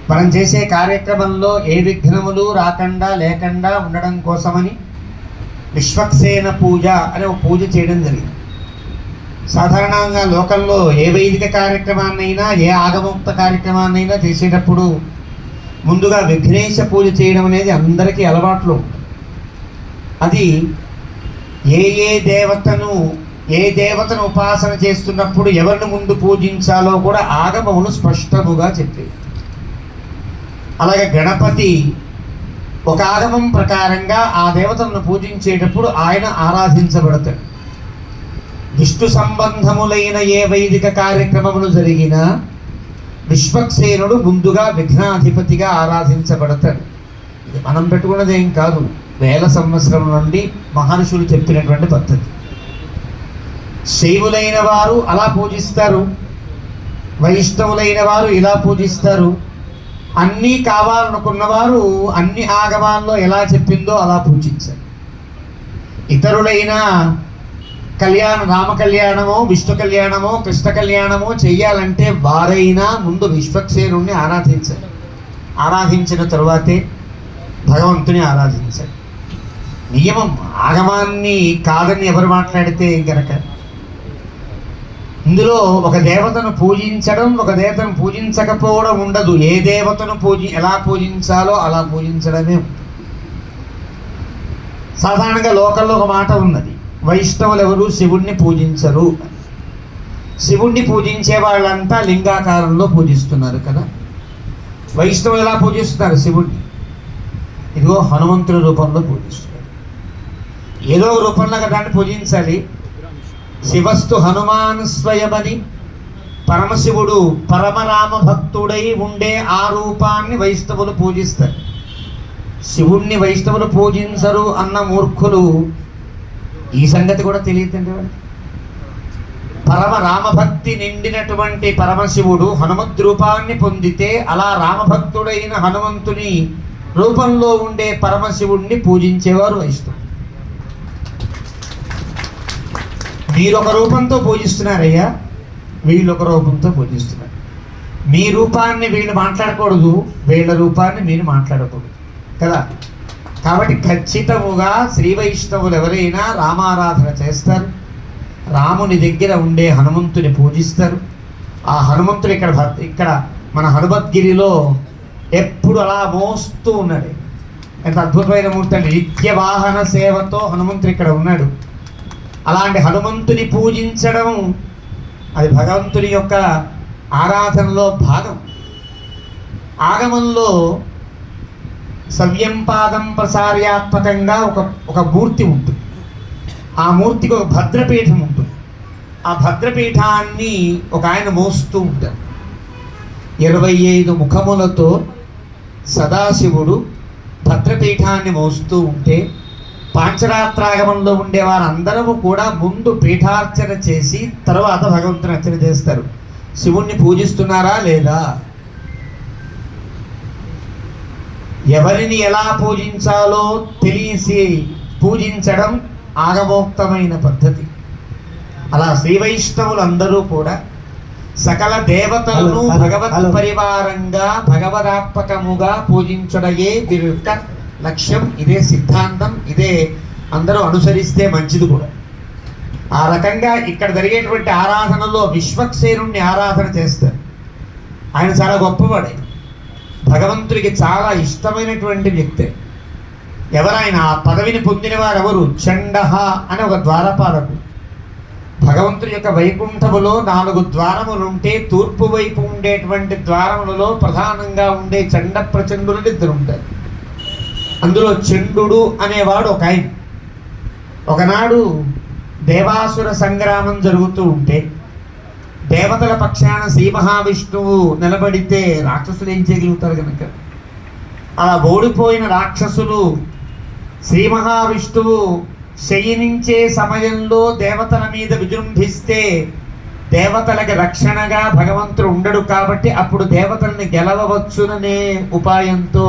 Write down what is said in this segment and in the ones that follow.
మనం చేసే కార్యక్రమంలో ఏ విఘ్నములు రాకుండా లేకుండా ఉండడం కోసమని విశ్వక్సేన పూజ అనే ఒక పూజ చేయడం జరిగింది. సాధారణంగా లోకంలో ఏ వైదిక కార్యక్రమాన్నైనా ఏ ఆగమోక్త కార్యక్రమాన్నైనా చేసేటప్పుడు ముందుగా విఘ్నేశ పూజ చేయడం అనేది అందరికీ అలవాట్లో ఉంటుంది. అది ఏ దేవతను ఉపాసన చేస్తున్నప్పుడు ఎవరిని ముందు పూజించాలో కూడా ఆగమములు స్పష్టముగా చెప్పేవి. అలాగే గణపతి ఒక ఆగమం ప్రకారంగా ఆ దేవతలను పూజించేటప్పుడు ఆయన ఆరాధించబడతాడు. విష్ణు సంబంధములైన ఏ వైదిక కార్యక్రమములు జరిగినా విశ్వక్సేనుడు ముందుగా విఘ్నాధిపతిగా ఆరాధించబడతాడు. ఇది మనం పెట్టుకున్నదేం కాదు, వేల సంవత్సరం నుండి మహర్షులు చెప్పినటువంటి పద్ధతి. శైవులైన వారు అలా పూజిస్తారు, వైష్ణవులైన వారు ఇలా పూజిస్తారు. అన్నీ కావాలనుకున్నవారు అన్ని ఆగమాల్లో ఎలా చెప్పిందో అలా పూజించారు. ఇతరులైన రామ కళ్యాణమో విష్ణు కళ్యాణమో కృష్ణ కళ్యాణమో చెయ్యాలంటే వారైనా ముందు విశ్వక్సేనుణ్ణి ఆరాధించారు. ఆరాధించిన తరువాతే భగవంతుని ఆరాధించారు. నియమం. ఆగమాన్ని కాదని ఎవరు మాట్లాడితే గనక ఇందులో ఒక దేవతను పూజించడం, ఒక దేవతను పూజించకపోవడం ఉండదు. ఏ దేవతను ఎలా పూజించాలో అలా పూజించడమే. సాధారణంగా లోకల్లో ఒక మాట ఉన్నది, వైష్ణవులు ఎవరు శివుణ్ణి పూజించరు. శివుణ్ణి పూజించే వాళ్ళంతా లింగాకారంలో పూజిస్తున్నారు కదా. వైష్ణవులు ఎలా పూజిస్తున్నారు శివుణ్ణి? ఇదిగో హనుమంతుడి రూపంలో పూజిస్తున్నారు. ఏదో రూపంలో దాన్ని పూజించాలి. శివస్తు హనుమాన్ స్వయమని పరమశివుడు పరమరామ భక్తుడై ఉండే ఆ రూపాన్ని వైష్ణవులు పూజిస్తారు. శివుణ్ణి వైష్ణవులు పూజించరు అన్న మూర్ఖులు ఈ సంగతి కూడా తెలియదండి. పరమ రామభక్తి నిండినటువంటి పరమశివుడు హనుమద్ రూపాన్ని పొందితే అలా రామభక్తుడైన హనుమంతుని రూపంలో ఉండే పరమశివుణ్ణి పూజించేవారు వైష్ణవులు. మీరొక రూపంతో పూజిస్తున్నారయ్యా, వీళ్ళొక రూపంతో పూజిస్తున్నారు. మీ రూపాన్ని వీళ్ళు మాట్లాడకూడదు, వీళ్ళ రూపాన్ని మీరు మాట్లాడకూడదు కదా. కాబట్టి ఖచ్చితముగా శ్రీ వైష్ణవులు ఎవరైనా రామారాధన చేస్తారు, రాముని దగ్గర ఉండే హనుమంతుని పూజిస్తారు. ఆ హనుమంతుడు ఇక్కడ మన హనుమద్గిరిలో ఎప్పుడు అలా మోస్తూ ఉన్నాడు. ఎంత అద్భుతమైన మూర్తి అంటే నిత్య వాహన సేవతో హనుమంతుడు ఇక్కడ ఉన్నాడు. అలాంటి హనుమంతుని పూజించడం అది భగవంతుని యొక్క ఆరాధనలో భాగం. ఆగమంలో సవ్యం పాదం ప్రసార్యాత్మకంగా ఒక మూర్తి ఉంటుంది. ఆ మూర్తికి ఒక భద్రపీఠం ఉంటుంది. ఆ భద్రపీఠాన్ని ఒక ఆయన మోస్తూ ఉంటారు. 25 ముఖములతో సదాశివుడు భద్రపీఠాన్ని మోస్తూ ఉంటే పాంచరాత్రాగమంలో ఉండేవారందరూ కూడా ముందు పీఠార్చన చేసి తర్వాత భగవంతుని అర్చన చేస్తారు. శివుణ్ణి పూజిస్తున్నారా లేదా? ఎవరిని ఎలా పూజించాలో తెలిసి పూజించడం ఆగమోక్తమైన పద్ధతి. అలా శ్రీ వైష్ణవులందరూ కూడా సకల దేవతలను భగవత్ పరివారంగా భగవదాత్మకముగా పూజించడమే వీరి యొక్క లక్ష్యం. ఇదే సిద్ధాంతం. ఇదే అందరూ అనుసరిస్తే మంచిది కూడా. ఆ రకంగా ఇక్కడ జరిగేటువంటి ఆరాధనలో విశ్వక్సేనుణ్ణి ఆరాధన చేస్తారు. ఆయన చాలా గొప్పవాడే, భగవంతుడికి చాలా ఇష్టమైనటువంటి వ్యక్తి. ఎవరైనా ఆ పదవిని పొందిన వారు ఎవరు? చండహ అని ఒక ద్వారపాలకుడు. భగవంతుడి యొక్క వైకుంఠములో 4 ద్వారములుంటే తూర్పు వైపు ఉండేటువంటి ద్వారములలో ప్రధానంగా ఉండే చండ ప్రచండులు 2 ఉంటారు. అందులో చండు అనేవాడు ఒక ఆయన. ఒకనాడు దేవాసుర సంగ్రామం జరుగుతూ ఉంటే దేవతల పక్షాన శ్రీ మహావిష్ణువు నిలబడితే రాక్షసులు ఏం చేయగలుగుతారు కనుక అలా ఓడిపోయిన రాక్షసులు శ్రీ మహావిష్ణువు శయనించే సమయంలో దేవతల మీద విజృంభిస్తే దేవతలకి రక్షణగా భగవంతుడు ఉండడు. కాబట్టి అప్పుడు దేవతల్ని గెలవవచ్చుననే ఉపాయంతో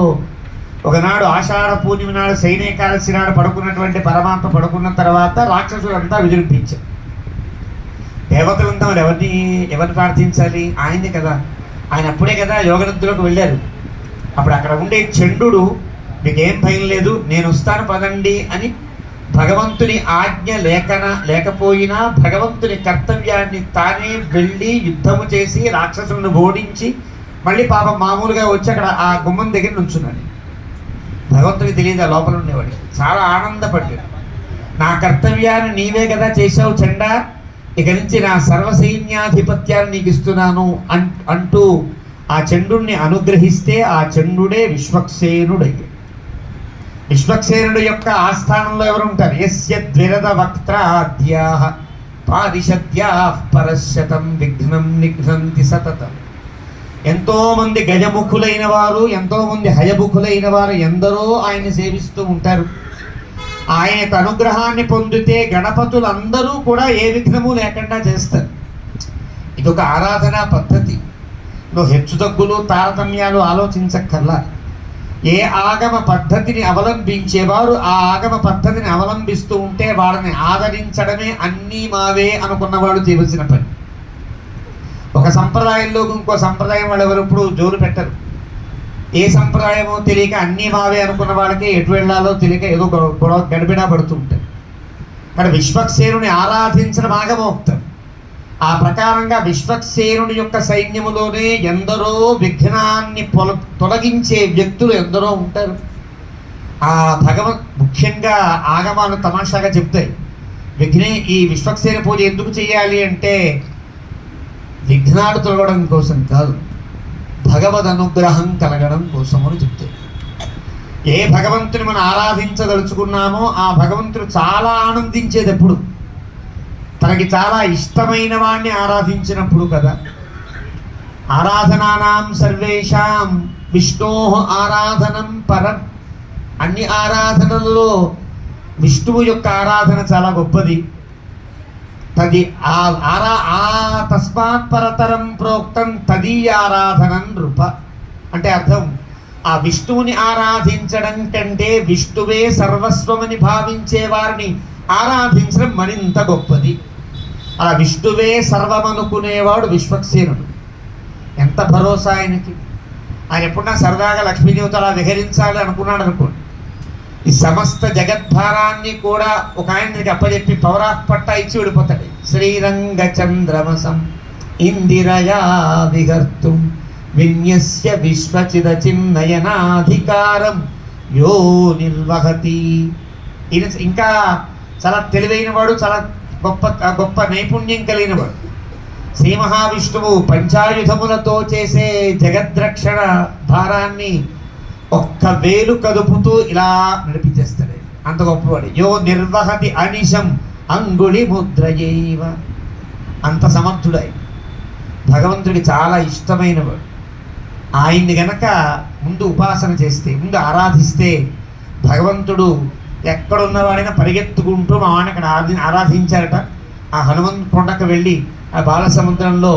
ఒకనాడు ఆషాఢ పూర్ణిమ నాడు శయనేకాదశి నాడు పడుకున్నటువంటి పరమాత్మ పడుకున్న తర్వాత రాక్షసులంతా విజృంభించారు. దేవతలంతా మరి ఎవరిని ప్రార్థించాలి? ఆయన్ని కదా. ఆయన అప్పుడే కదా యోగనిద్రలోకి వెళ్ళారు. అప్పుడు అక్కడ ఉండే చండు మీకేం భయం లేదు, నేను వస్తాను పదండి అని భగవంతుని ఆజ్ఞ లేకపోయినా భగవంతుని కర్తవ్యాన్ని తానే వెళ్ళి యుద్ధము చేసి రాక్షసులను ఓడించి మళ్ళీ పాపం మామూలుగా వచ్చి అక్కడ ఆ గుమ్మం దగ్గర నుంచున్నాడు. భగవంతుడికి తెలియదు ఆ లోపల ఉండేవాడు. చాలా ఆనందపడ్డాడు. నా కర్తవ్యాన్ని నీవే కదా చేసావు చండా, ఇక నుంచి నా సర్వసైన్యాధిపత్యాన్ని నీకు ఇస్తున్నాను అంటూ ఆ చండుణ్ణి అనుగ్రహిస్తే ఆ చండుడే విశ్వక్సేనుడయ్యాడు. విశ్వక్సేనుడు యొక్క ఆస్థానంలో ఎవరు ఉంటారు? యస్య ద్విరద వక్త్రాద్యాః పారిషద్యాః పరశతం విఘ్నం నిఘ్నంతి సతతం. ఎంతోమంది గజముఖులైన వారు, ఎంతోమంది హయముఖులైన వారు ఎందరో ఆయన సేవిస్తూ ఉంటారు. ఆయన అనుగ్రహాన్ని పొందితే గణపతులందరూ కూడా ఏ విఘ్నము లేకుండా చేస్తారు. ఇదొక ఆరాధనా పద్ధతి. నువ్వు హెచ్చుతగ్గులు తారతమ్యాలు ఆలోచించక్కర్లా. ఏ ఆగమ పద్ధతిని అవలంబించేవారు ఆ ఆగమ పద్ధతిని అవలంబిస్తూ ఉంటే వాళ్ళని ఆదరించడమే అన్నీ మావే అనుకున్నవాడు చేయవలసిన పని. ఒక సంప్రదాయంలో ఇంకో సంప్రదాయం వాళ్ళు ఎవరు ఇప్పుడు జోలు పెట్టరు. ఏ సంప్రదాయమో తెలియక అన్నీ మావే అనుకున్న వాళ్ళకి ఎటు వెళ్ళాలో తెలియక ఏదో గొడవ గడిబిడా పడుతూ ఉంటారు. కానీ విశ్వక్సేనుని ఆరాధించడం ఆగమోక్తం. ఆ ప్రకారంగా విశ్వక్సేనుని యొక్క సైన్యములోనే ఎందరో విఘ్నాన్ని తొలగించే వ్యక్తులు ఎందరో ఉంటారు. ఆ ముఖ్యంగా ఆగమాలు తమాషాగా చెప్తాయి. ఈ విశ్వక్సేన పూజ ఎందుకు చేయాలి అంటే విఘ్నాలు తొలగడం కోసం కాదు, భగవద్ అనుగ్రహం కలగడం కోసం అని చెప్తారు. ఏ భగవంతుని మనం ఆరాధించదలుచుకున్నామో ఆ భగవంతుడు చాలా ఆనందించేది ఎప్పుడు? తనకి చాలా ఇష్టమైన వాడిని ఆరాధించినప్పుడు కదా. ఆరాధనానాం సర్వేషాం విష్ణో ఆరాధనం పరం. అన్ని ఆరాధనలలో విష్ణువు యొక్క ఆరాధన చాలా గొప్పది. తస్మాత్ పరతరం ప్రోక్తం తదీయారాధనం నృప. అంటే అర్థం, ఆ విష్ణువుని ఆరాధించడం కంటే విష్ణువే సర్వస్వమని భావించే వారిని ఆరాధించడం మరింత గొప్పది. అలా విష్ణువే సర్వమనుకునేవాడు విశ్వక్సేనుడు. ఎంత భరోసా ఆయనకి! ఆయన ఎప్పుడన్నా సరదాగా లక్ష్మీదేవితో అలా విహరించాలి అనుకున్నాడు అనుకోండి, ఈ సమస్త జగద్భారాన్ని కూడా ఒక ఆయనకి అప్పచెప్పి పౌరాక్ పట్టా ఇచ్చి విడిపోతాడు. శ్రీరంగ చంద్రమసం ఇందిరయా విహర్తుం విన్యస్య విశ్వచిద చిన్నయనాధికారం యో నిర్వహతి. ఈయన ఇంకా చాలా తెలివైన వాడు, చాలా గొప్ప నైపుణ్యం కలిగిన వాడు. శ్రీ మహావిష్ణువు పంచాయుధములతో చేసే జగద్రక్షణ భారాన్ని ఒక్క వేలు కదుపుతూ ఇలా నడిపించేస్తాడు. అంత గొప్పవాడు. యో నిర్వహతి అనిశం అంగుళి ముద్రయేవ. అంత సమర్థుడై భగవంతుడికి చాలా ఇష్టమైనవాడు. ఆయన్ని గనక ముందు ఉపాసన చేస్తే, ముందు ఆరాధిస్తే భగవంతుడు ఎక్కడున్నవాడైనా పరిగెత్తుకుంటూ మా వాడిని అక్కడ ఆరాధించారట. ఆ హనుమంతు కొండకు వెళ్ళి ఆ బాలసముద్రంలో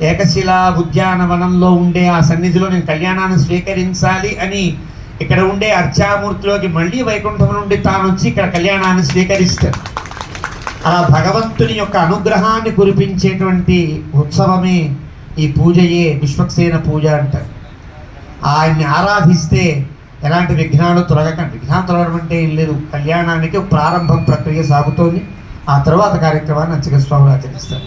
ఏకశిలా ఉద్యానవనంలో ఉండే ఆ సన్నిధిలో నేను కళ్యాణాన్ని స్వీకరించాలి అని ఇక్కడ ఉండే అర్చామూర్తిలోకి మళ్ళీ వైకుంఠం నుండి తాను వచ్చి ఇక్కడ కళ్యాణాన్ని స్వీకరిస్తాడు. అలా భగవంతుని యొక్క అనుగ్రహాన్ని కురిపించేటువంటి ఉత్సవమే ఈ పూజయే విశ్వక్సేన పూజ అంటారు. ఆయన్ని ఆరాధిస్తే ఎలాంటి విఘ్నాలు తొలగకండి. విఘ్నాలు తొలగడం అంటే ఏం లేదు, కళ్యాణానికి ప్రారంభం ప్రక్రియ సాగుతోంది. ఆ తర్వాత కార్యక్రమాన్ని అర్చక స్వాములు ఆచరిస్తారు.